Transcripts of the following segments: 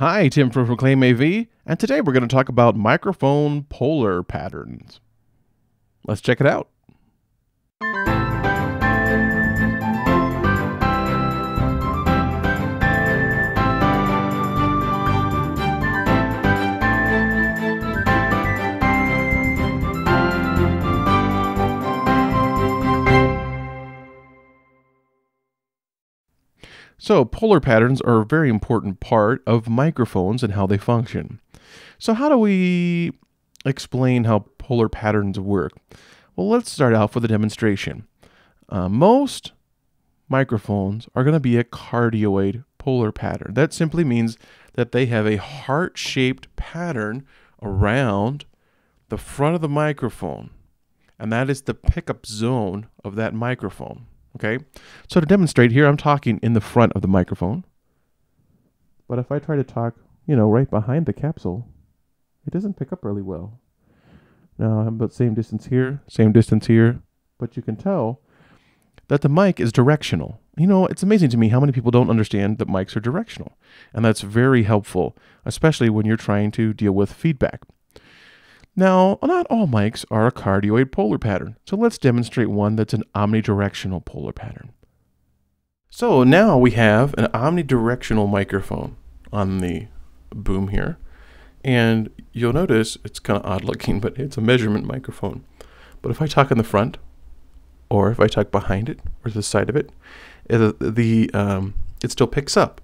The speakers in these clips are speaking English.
Hi, Tim from Proclaim AV, and today we're going to talk about microphone polar patterns. Let's check it out. So, polar patterns are a very important part of microphones and how they function. So, how do we explain how polar patterns work? Well, let's start off with a demonstration. Most microphones are going to be a cardioid polar pattern. That simply means that they have a heart-shaped pattern around the front of the microphone, and that is the pickup zone of that microphone. Okay, so to demonstrate here, I'm talking in the front of the microphone. But if I try to talk, right behind the capsule, it doesn't pick up really well. Now I'm about same distance here, but you can tell that the mic is directional. It's amazing to me how many people don't understand that mics are directional. And that's very helpful, especially when you're trying to deal with feedback. Now, not all mics are a cardioid polar pattern, so let's demonstrate one that's an omnidirectional polar pattern. So now we have an omnidirectional microphone on the boom here, and you'll notice it's kind of odd looking, but it's a measurement microphone. But if I talk in the front, or if I talk behind it, or to the side of it, it still picks up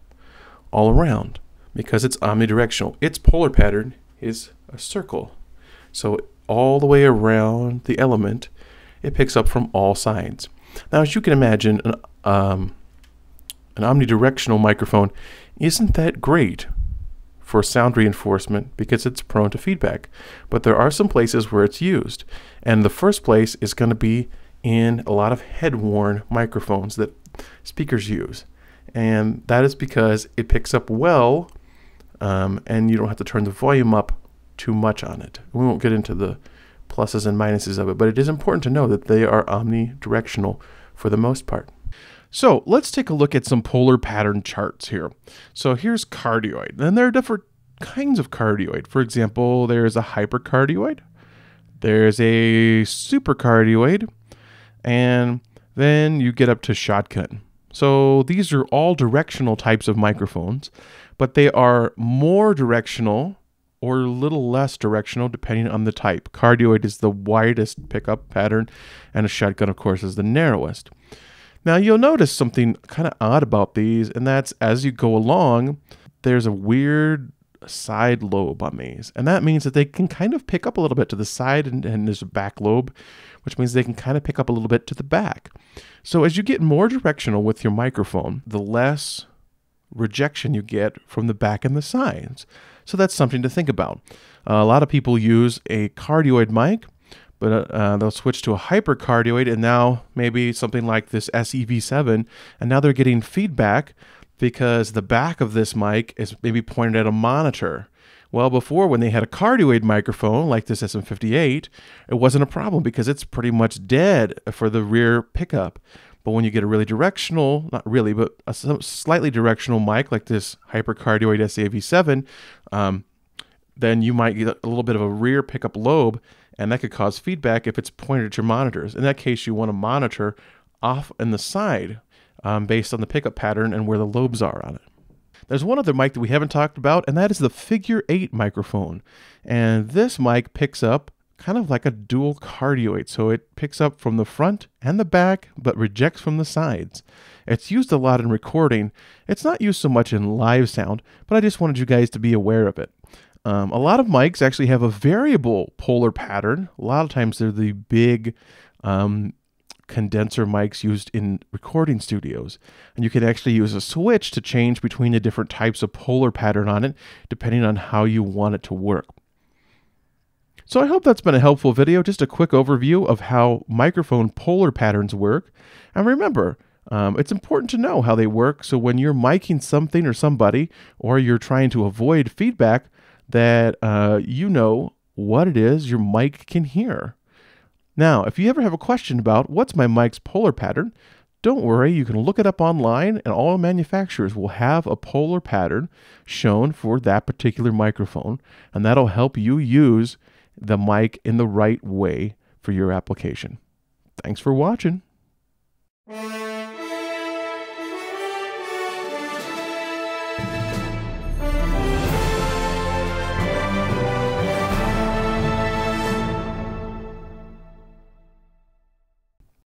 all around because it's omnidirectional. Its polar pattern is a circle. So all the way around the element, it picks up from all sides. Now, as you can imagine, an omnidirectional microphone isn't that great for sound reinforcement because it's prone to feedback. But there are some places where it's used. And the first place is going to be in a lot of head-worn microphones that speakers use. And that is because it picks up well, and you don't have to turn the volume up too much on it. We won't get into the pluses and minuses of it, but it is important to know that they are omnidirectional for the most part. So let's take a look at some polar pattern charts here. So here's cardioid, and there are different kinds of cardioid. For example, there's a hypercardioid, there's a supercardioid, and then you get up to shotgun. So these are all directional types of microphones, but they are more directional or a little less directional depending on the type. Cardioid is the widest pickup pattern, and a shotgun, of course, is the narrowest. Now, you'll notice something kind of odd about these, and that's as you go along, there's a weird side lobe on these, and that means that they can kind of pick up a little bit to the side, and there's a back lobe, which means they can kind of pick up a little bit to the back. So as you get more directional with your microphone, the less rejection you get from the back and the sides. So that's something to think about. A lot of people use a cardioid mic, but they'll switch to a hypercardioid, and now maybe something like this SEV7, and now they're getting feedback because the back of this mic is maybe pointed at a monitor. Well, before, when they had a cardioid microphone like this SM58, it wasn't a problem because it's pretty much dead for the rear pickup. But when you get a really directional, not really, but a slightly directional mic like this hypercardioid SAV7, then you might get a little bit of a rear pickup lobe, and that could cause feedback if it's pointed at your monitors. In that case, you want to monitor off in the side based on the pickup pattern and where the lobes are on it. There's one other mic that we haven't talked about, and that is the Figure 8 microphone. And this mic picks up kind of like a dual cardioid, so it picks up from the front and the back, but rejects from the sides. It's used a lot in recording. It's not used so much in live sound, but I just wanted you guys to be aware of it. A lot of mics actually have a variable polar pattern. A lot of times they're the big condenser mics used in recording studios. And you can actually use a switch to change between the different types of polar pattern on it, depending on how you want it to work. So I hope that's been a helpful video, just a quick overview of how microphone polar patterns work. And remember, it's important to know how they work, so when you're miking something or somebody, or you're trying to avoid feedback, that you know what it is your mic can hear. Now, if you ever have a question about what's my mic's polar pattern, Don't worry, you can look it up online, and all manufacturers will have a polar pattern shown for that particular microphone, and that'll help you use the mic in the right way for your application. Thanks for watching.